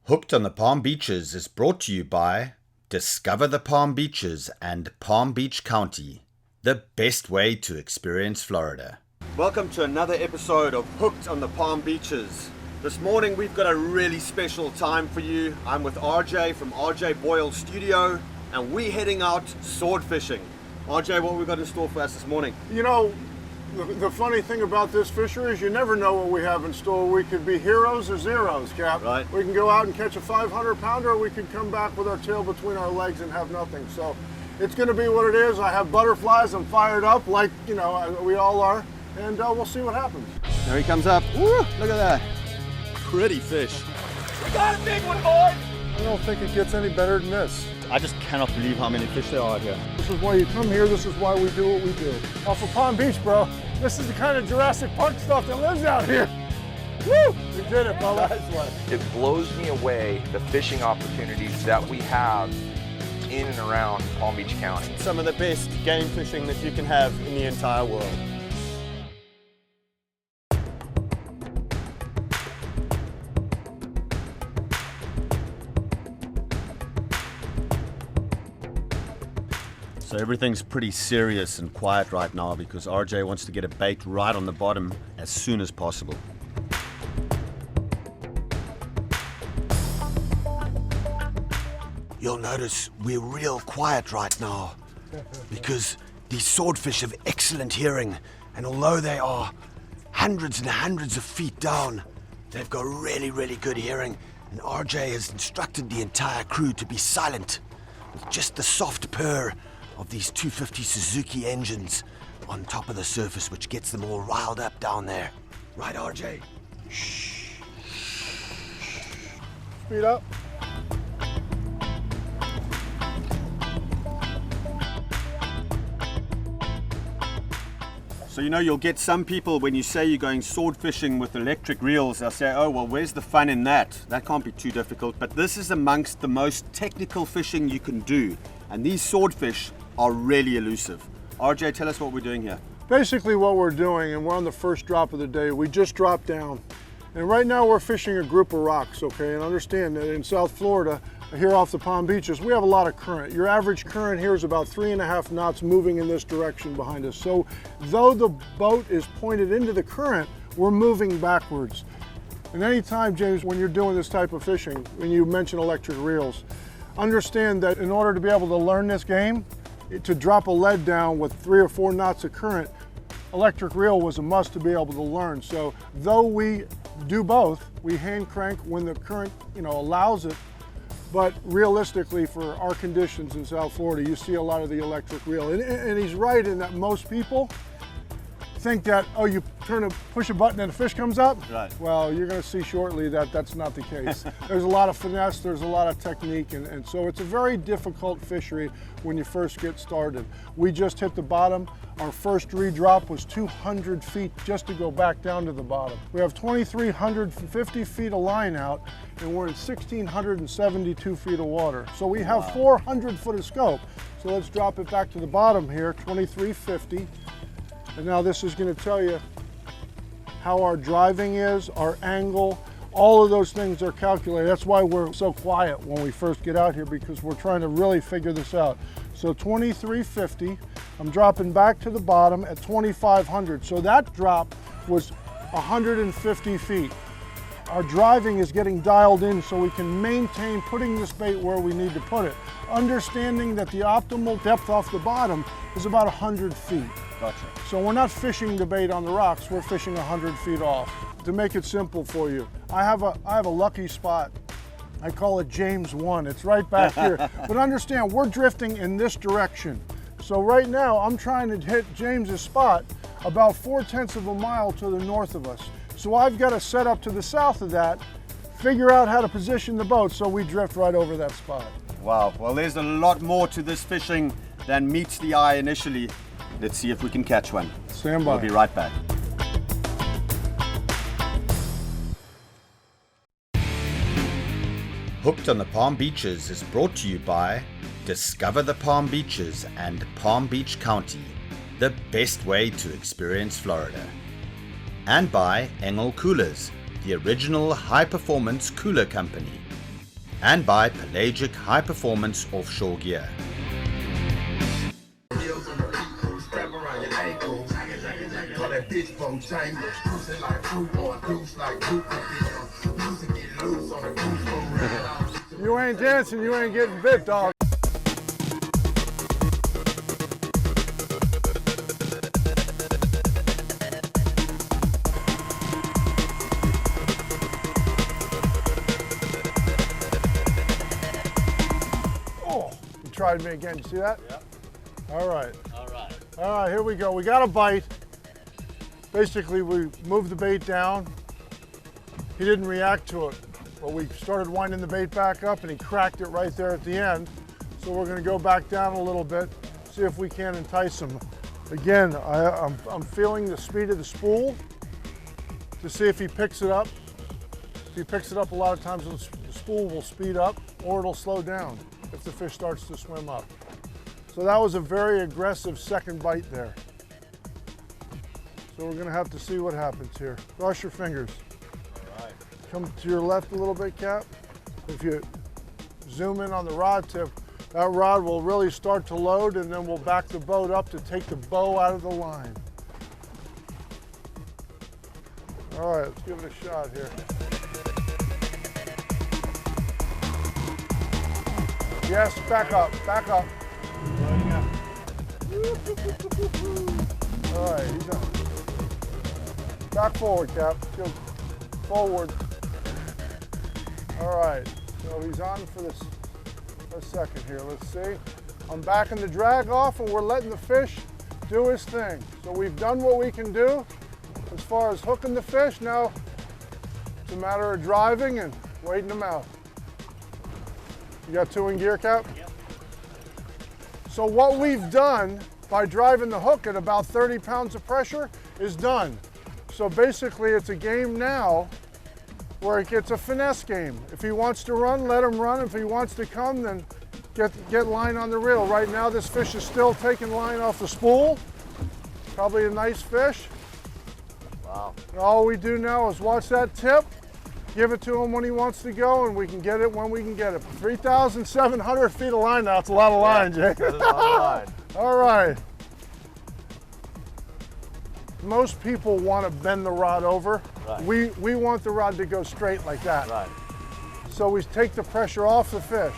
Hooked on the Palm Beaches is brought to you by Discover the Palm Beaches and Palm Beach County, the best way to experience Florida. Welcome to another episode of Hooked on the Palm Beaches. This morning we've got a really special time for you. I'm with RJ from RJ Boyle Studio and we're heading out sword fishing. RJ, what have we got in store for us this morning? You know, the funny thing about this fishery is you never know what we have in store. We could be heroes or zeros, Cap. Right. We can go out and catch a 500-pounder, or we could come back with our tail between our legs and have nothing. So it's going to be what it is. I have butterflies. I'm fired up like, you know, we all are. And we'll see what happens. There he comes up. Woo, look at that. Pretty fish. We got a big one, boys! I don't think it gets any better than this. I just cannot believe how many fish there are here. This is why you come here. This is why we do what we do. Off of Palm Beach, bro. This is the kind of Jurassic Park stuff that lives out here. Woo! We did it, Bubba. It blows me away the fishing opportunities that we have in and around Palm Beach County. Some of the best game fishing that you can have in the entire world. So everything's pretty serious and quiet right now because RJ wants to get a bait right on the bottom as soon as possible. You'll notice we're real quiet right now because these swordfish have excellent hearing, and although they are hundreds and hundreds of feet down, they've got really good hearing, and RJ has instructed the entire crew to be silent with just the soft purr of these 250 Suzuki engines on top of the surface, which gets them all riled up down there. Right, RJ? Shh. Speed up. So you know, you'll get some people when you say you're going sword fishing with electric reels, they'll say, oh well, where's the fun in that? That can't be too difficult. But this is amongst the most technical fishing you can do, and these swordfish are really elusive. RJ, tell us what we're doing here. Basically what we're doing, and we're on the first drop of the day, we just dropped down. And right now we're fishing a group of rocks, okay? And understand that in South Florida, here off the Palm Beaches, we have a lot of current. Your average current here is about 3.5 knots moving in this direction behind us. So though the boat is pointed into the current, we're moving backwards. And anytime, James, when you're doing this type of fishing, when you mention electric reels, understand that in order to be able to learn this game, to drop a lead down with 3 or 4 knots of current, electric reel was a must to be able to learn. So though we do both, we hand crank when the current, allows it, but realistically for our conditions in South Florida, you see a lot of the electric reel. And he's right in that most people think that, oh, you push a button and a fish comes up? Right. Well, you're gonna see shortly that that's not the case. There's a lot of finesse, there's a lot of technique, and so it's a very difficult fishery when you first get started. We just hit the bottom. Our first redrop was 200 feet just to go back down to the bottom. We have 2,350 feet of line out, and we're in 1,672 feet of water. So we have 400 foot of scope. So let's drop it back to the bottom here, 2,350. And now this is going to tell you how our driving is, our angle, all of those things are calculated. That's why we're so quiet when we first get out here, because we're trying to really figure this out. So 2350, I'm dropping back to the bottom at 2500. So that drop was 150 feet. Our driving is getting dialed in so we can maintain putting this bait where we need to put it. Understanding that the optimal depth off the bottom is about 100 feet. Gotcha. So we're not fishing the bait on the rocks, we're fishing 100 feet off. To make it simple for you, I have a lucky spot. I call it James 1. It's right back here. But understand, we're drifting in this direction. So right now, I'm trying to hit James's spot about 4/10 of a mile to the north of us. So I've got to set up to the south of that, figure out how to position the boat so we drift right over that spot. Wow, well there's a lot more to this fishing than meets the eye initially. Let's see if we can catch one. Stand by. We'll be right back. Hooked on the Palm Beaches is brought to you by Discover the Palm Beaches and Palm Beach County, the best way to experience Florida. And by Engel Coolers, the original high-performance cooler company. and by pelagic high-performance offshore gear. You ain't dancing, you ain't getting bit, dog. Oh, you tried me again, you see that? Yep. All right. All right. All right, here we go. We got a bite. Basically, we moved the bait down. He didn't react to it, but we started winding the bait back up and he cracked it right there at the end. So we're gonna go back down a little bit, see if we can entice him. Again, I'm feeling the speed of the spool to see if he picks it up. If he picks it up, a lot of times the spool will speed up or it'll slow down if the fish starts to swim up. So that was a very aggressive second bite there. So we're gonna have to see what happens here. Cross your fingers. All right. Come to your left a little bit, Cap. If you zoom in on the rod tip, that rod will really start to load and then we'll back the boat up to take the bow out of the line. All right, let's give it a shot here. Yes, back up, back up. All right, he's done. Back forward, Cap. Go forward. All right, so he's on for this a second here. Let's see. I'm backing the drag off and we're letting the fish do his thing. So we've done what we can do as far as hooking the fish. Now it's a matter of driving and waiting them out. You got two in gear, Cap? Yep. So what we've done by driving the hook at about 30 pounds of pressure is done. So basically it's a game now where it's a finesse game. If he wants to run, let him run. If he wants to come, then get line on the reel. Right now this fish is still taking line off the spool. Probably a nice fish. Wow. And all we do now is watch that tip, give it to him when he wants to go, and we can get it when we can get it. 3,700 feet of line now. It's a lot of line, Jay. That's a lot of line. All right. Most people want to bend the rod over. Right. We want the rod to go straight like that. Right. So we take the pressure off the fish.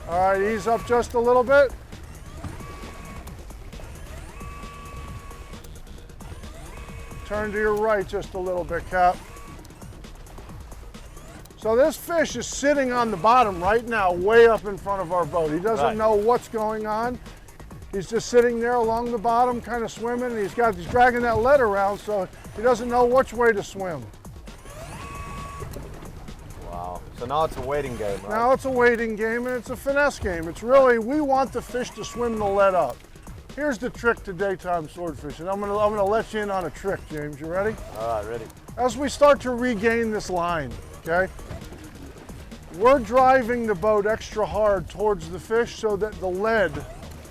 All right, ease up just a little bit. Turn to your right just a little bit, Cap. So this fish is sitting on the bottom right now, way up in front of our boat. He doesn't know what's going on. He's just sitting there along the bottom, kind of swimming, and he's dragging that lead around, so he doesn't know which way to swim. Wow. So now it's a waiting game, right? Now it's a waiting game and it's a finesse game. It's really, we want the fish to swim the lead up. Here's the trick to daytime sword fishing. I'm gonna let you in on a trick, James. You ready? All right, ready. As we start to regain this line, okay? We're driving the boat extra hard towards the fish so that the lead,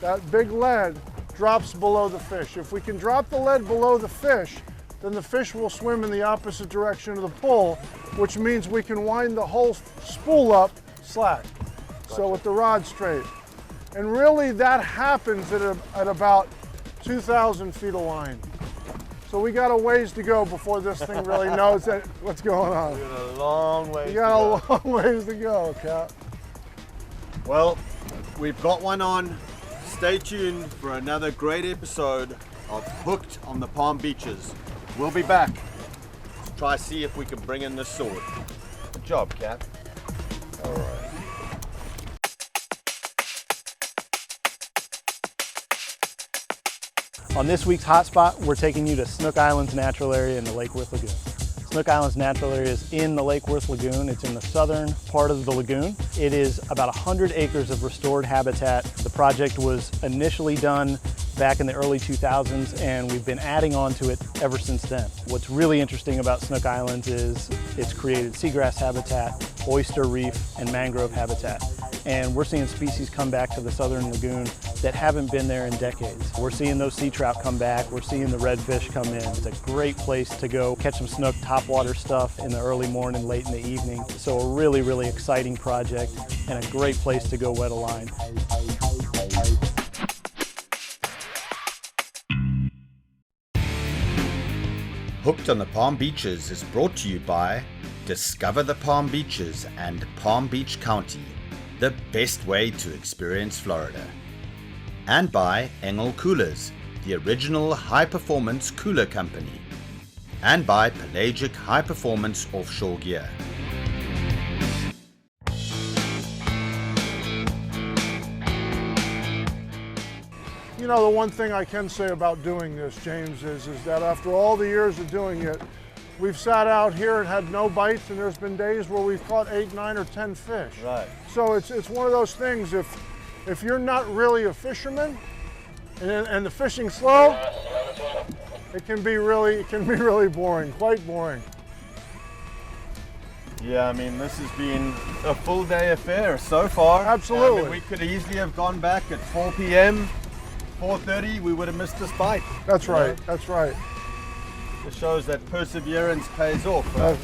that big lead, drops below the fish. If we can drop the lead below the fish, then the fish will swim in the opposite direction of the pull, which means we can wind the whole spool up slack. Gotcha. So with the rod straight. And really that happens at about 2,000 feet of line. So we got a ways to go before this thing really knows what's going on. We got a long way to go. You got a long ways to go, Cap. Well, we've got one on. Stay tuned for another great episode of Hooked on the Palm Beaches. We'll be back to try see if we can bring in this sword. Good job, Cap. All right. On this week's hotspot, we're taking you to Snook Islands Natural Area in the Lake Worth Lagoon. Snook Islands Natural Area is in the Lake Worth Lagoon. It's in the southern part of the lagoon. It is about 100 acres of restored habitat. The project was initially done back in the early 2000s, and we've been adding on to it ever since then. What's really interesting about Snook Islands is it's created seagrass habitat, oyster reef, and mangrove habitat. And we're seeing species come back to the southern lagoon that haven't been there in decades. We're seeing those sea trout come back. We're seeing the redfish come in. It's a great place to go catch some snook topwater stuff in the early morning, late in the evening. So a really, really exciting project and a great place to go wet a line. Hooked on the Palm Beaches is brought to you by Discover the Palm Beaches and Palm Beach County, the best way to experience Florida. And by Engel Coolers, the original high-performance cooler company. And by Pelagic high-performance offshore gear. You know, the one thing I can say about doing this, James, is that after all the years of doing it, we've sat out here and had no bites, and there's been days where we've caught 8, 9, or 10 fish. Right. So it's one of those things, if you're not really a fisherman and the fishing's slow, it can be really boring, quite boring. Yeah, I mean, this has been a full day affair so far. Absolutely. I mean, we could easily have gone back at 4 p.m., 4:30, we would have missed this bite. That's right, that's right. It shows that perseverance pays off. Right?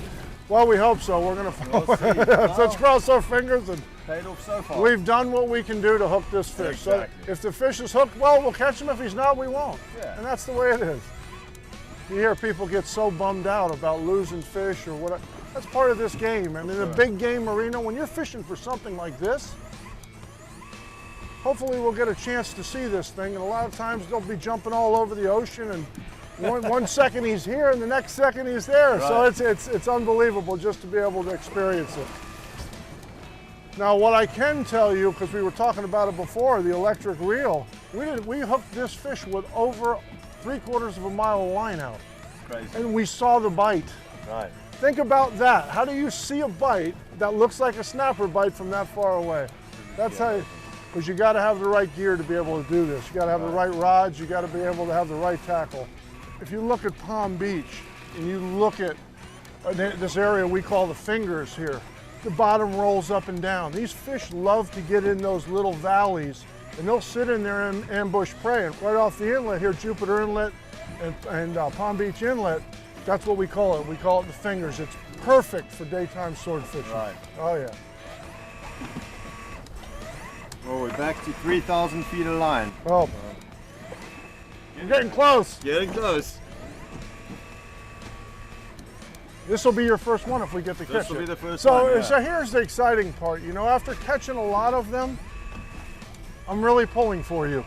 Well, we hope so. We're going to We'll see. let's cross our fingers, and Paid off so far. we've done what we can do to hook this fish. Exactly. So if the fish is hooked, well, we'll catch him. If he's not, we won't. Yeah. And that's the way it is. You hear people get so bummed out about losing fish or whatever. That's part of this game. I mean, the big game marina, when you're fishing for something like this, hopefully we'll get a chance to see this thing, and a lot of times they'll be jumping all over the ocean, and one second he's here and the next second he's there. Right. So it's unbelievable just to be able to experience it. Now what I can tell you, because we were talking about it before, the electric reel, we hooked this fish with over 3/4 of a mile of line out. Crazy. And we saw the bite. Right. Think about that. How do you see a bite that looks like a snapper bite from that far away? That's how, because you got to have the right gear to be able to do this. You got to have the right rods. You got to be able to have the right tackle. If you look at Palm Beach and you look at this area we call the fingers here, the bottom rolls up and down. These fish love to get in those little valleys, and they'll sit in there and ambush prey. And right off the inlet here, Jupiter Inlet and Palm Beach Inlet, that's what we call it. We call it the fingers. It's perfect for daytime sword fishing. Right. Oh yeah. Well, we're back to 3,000 feet of line. Oh, we're getting close. Getting close. This will be your first one if we get to catch it. This will be the first so, one, yeah. So here's the exciting part. You know, after catching a lot of them, I'm really pulling for you.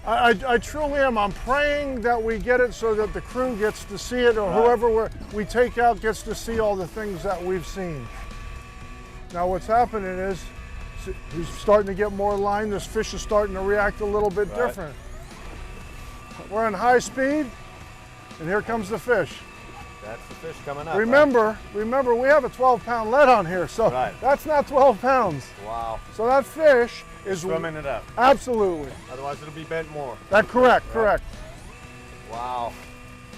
I truly am. I'm praying that we get it so that the crew gets to see it, or whoever we take out gets to see all the things that we've seen. Now what's happening is he's starting to get more line. This fish is starting to react a little bit different. We're in high speed, and here comes the fish. That's the fish coming up. Remember, we have a 12-pound lead on here, so that's not 12 pounds. Wow. So that fish is Swimming it up. Absolutely. Otherwise it'll be bent more. That's correct. Wow.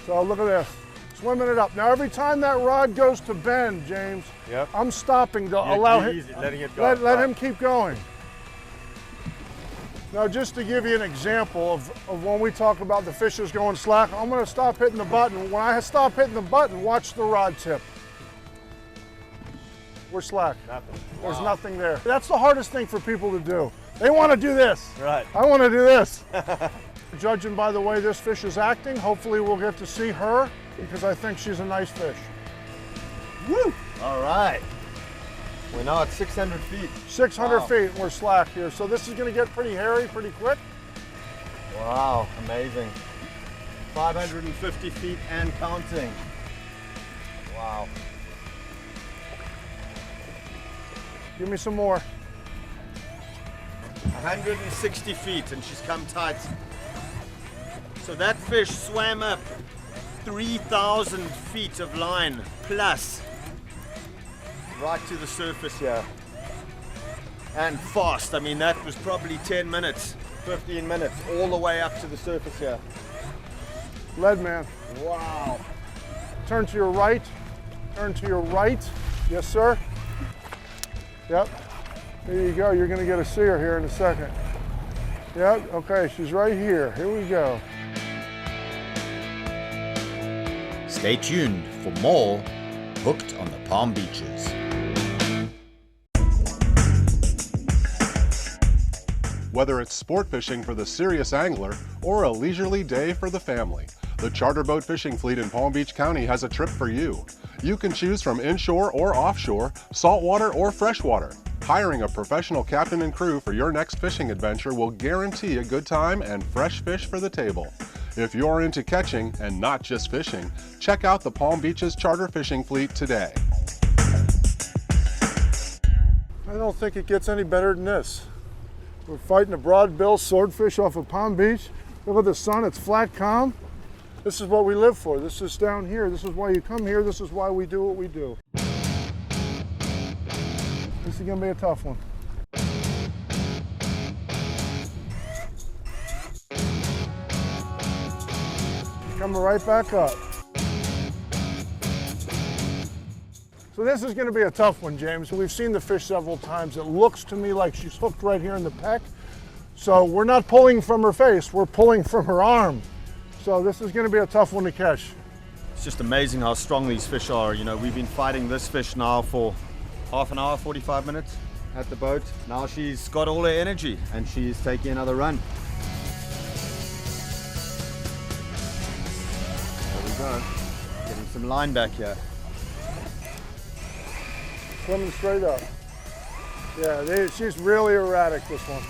So look at this, swimming it up. Now every time that rod goes to bend, James, I'm stopping to allow him, letting it go. let him keep going. Now just to give you an example of when we talk about the fish is going slack, I'm going to stop hitting the button. When I stop hitting the button, watch the rod tip. We're slack. Nothing. There's nothing there. That's the hardest thing for people to do. They want to do this. Right. I want to do this. Judging by the way this fish is acting, hopefully we'll get to see her, because I think she's a nice fish. Woo! All right. We're now at 600 feet. 600 feet, and we're slack here. So this is going to get pretty hairy pretty quick. Wow, amazing. 550 feet and counting. Wow. Give me some more. 160 feet and she's come tight. So that fish swam up 3,000 feet of line plus right to the surface here. And fast. I mean, that was probably 10 minutes, 15 minutes, all the way up to the surface here. Lead man. Wow. Turn to your right. Turn to your right. Yes, sir. Yep. There you go, you're gonna get to see her here in a second. Yep, okay, she's right here. Here we go. Stay tuned for more Hooked on the Palm Beaches. Whether it's sport fishing for the serious angler or a leisurely day for the family, the charter boat fishing fleet in Palm Beach County has a trip for you. You can choose from inshore or offshore, saltwater or freshwater. Hiring a professional captain and crew for your next fishing adventure will guarantee a good time and fresh fish for the table. If you're into catching and not just fishing, check out the Palm Beaches charter fishing fleet today. I don't think it gets any better than this. We're fighting a broad-bill swordfish off of Palm Beach. Look at the sun, it's flat, calm. This is what we live for. This is down here. This is why you come here. This is why we do what we do. This is gonna be a tough one. Coming right back up. So this is gonna be a tough one, James. We've seen the fish several times. It looks to me like she's hooked right here in the peck. So we're not pulling from her face, we're pulling from her arm. So this is gonna be a tough one to catch. It's just amazing how strong these fish are. You know, we've been fighting this fish now for half an hour, 45 minutes at the boat. Now she's got all her energy and she's taking another run. There we go. Getting some line back here. Swimming straight up. Yeah, she's really erratic, this one.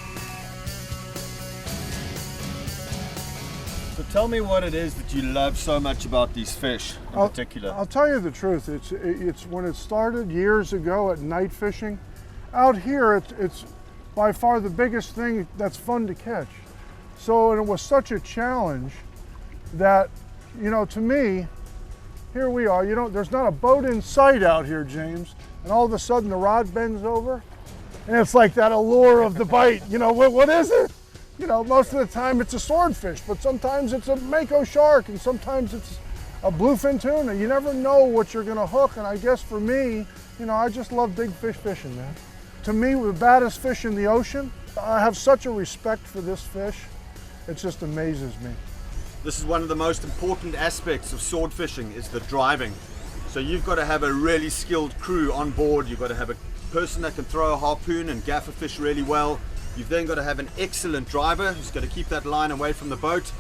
So tell me what it is that you love so much about these fish in particular. I'll tell you the truth. It's when it started years ago at night fishing. Out here, it's by far the biggest thing that's fun to catch. So, and it was such a challenge that, you know, to me, here we are. You know, there's not a boat in sight out here, James, and all of a sudden the rod bends over, and it's like that allure of the bite. You know, what is it? You know, most of the time it's a swordfish, but sometimes it's a mako shark, and sometimes it's a bluefin tuna. You never know what you're gonna hook, and I guess for me, you know, I just love big fish fishing, man. To me, the baddest fish in the ocean, I have such a respect for this fish. It just amazes me. This is one of the most important aspects of sword fishing is the driving. So you've got to have a really skilled crew on board. You've got to have a person that can throw a harpoon and gaff a fish really well. You've then got to have an excellent driver who's got to keep that line away from the boat.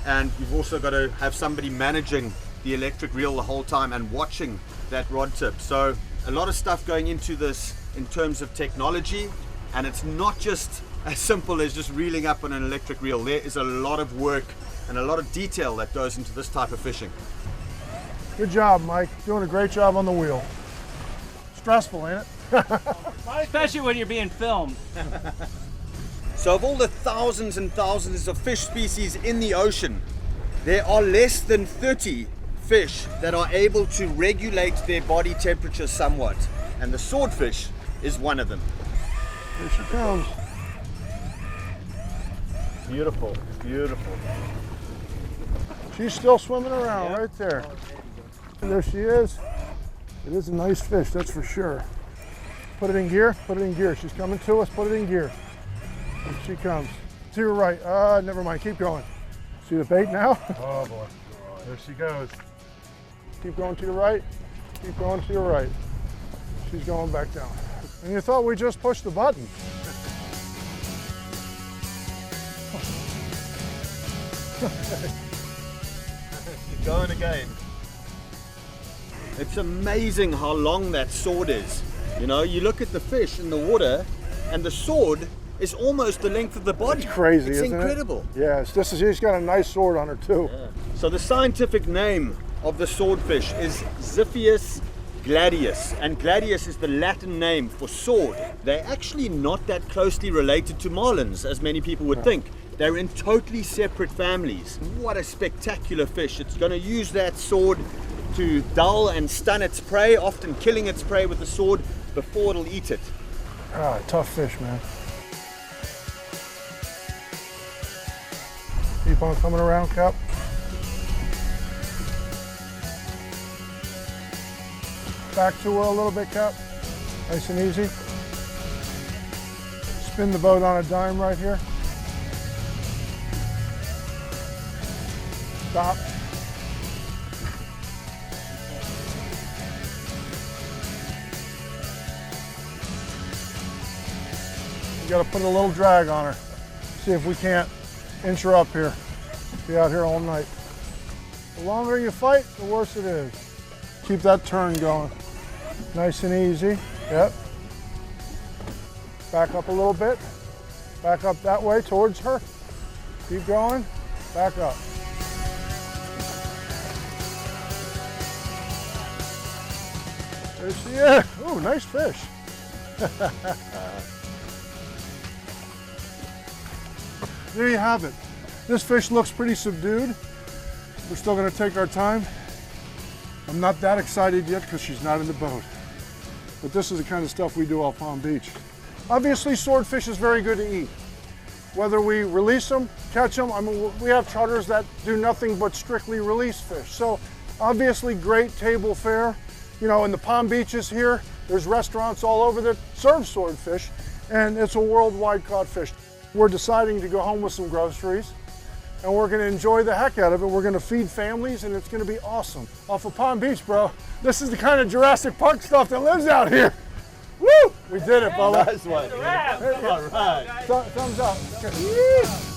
And you've also got to have somebody managing the electric reel the whole time and watching that rod tip. So a lot of stuff going into this in terms of technology. And it's not just as simple as just reeling up on an electric reel. There is a lot of work and a lot of detail that goes into this type of fishing. Good job, Mike. Doing a great job on the wheel. Stressful, ain't it? Especially when you're being filmed. So of all the thousands and thousands of fish species in the ocean, there are less than 30 fish that are able to regulate their body temperature somewhat. And the swordfish is one of them. Here she comes. Beautiful, beautiful. She's still swimming around right there. And there she is. It is a nice fish, that's for sure. Put it in gear, put it in gear. She's coming to us, put it in gear. Here she comes. To your right. Never mind, keep going. See the bait now? Oh boy, there she goes. Keep going to your right, keep going to your right. She's going back down. And you thought we just pushed the button. She's going again. It's amazing how long that sword is. You know, you look at the fish in the water and the sword is almost the length of the body. It's crazy, it's isn't it? incredible. Yes, she's got a nice sword on her too. Yeah. So the scientific name of the swordfish is Ziphius gladius, and gladius is the Latin name for sword. They're actually not that closely related to marlins as many people would think. They're in totally separate families. What a spectacular fish. It's going to use that sword to dull and stun its prey, often killing its prey with the sword before it'll eat it. Ah, tough fish, man. Keep on coming around, Cap. Back to her a little bit, Cap. Nice and easy. Spin the boat on a dime right here. Stop. You gotta put a little drag on her. See if we can't inch her up here. Be out here all night. The longer you fight, the worse it is. Keep that turn going. Nice and easy. Yep. Back up a little bit. Back up that way towards her. Keep going. Back up. There she is. Ooh, nice fish. There you have it. This fish looks pretty subdued. We're still gonna take our time. I'm not that excited yet because she's not in the boat. But this is the kind of stuff we do off Palm Beach. Obviously, swordfish is very good to eat. Whether we release them, catch them, I mean, we have charters that do nothing but strictly release fish. So obviously great table fare. You know, in the Palm Beaches here, there's restaurants all over that serve swordfish, and it's a worldwide caught fish. We're deciding to go home with some groceries, and we're gonna enjoy the heck out of it. We're gonna feed families, and it's gonna be awesome. Off of Palm Beach, bro. This is the kind of Jurassic Park stuff that lives out here. Woo! We did it, Bubba. Nice one. All right. Thumbs up. Okay.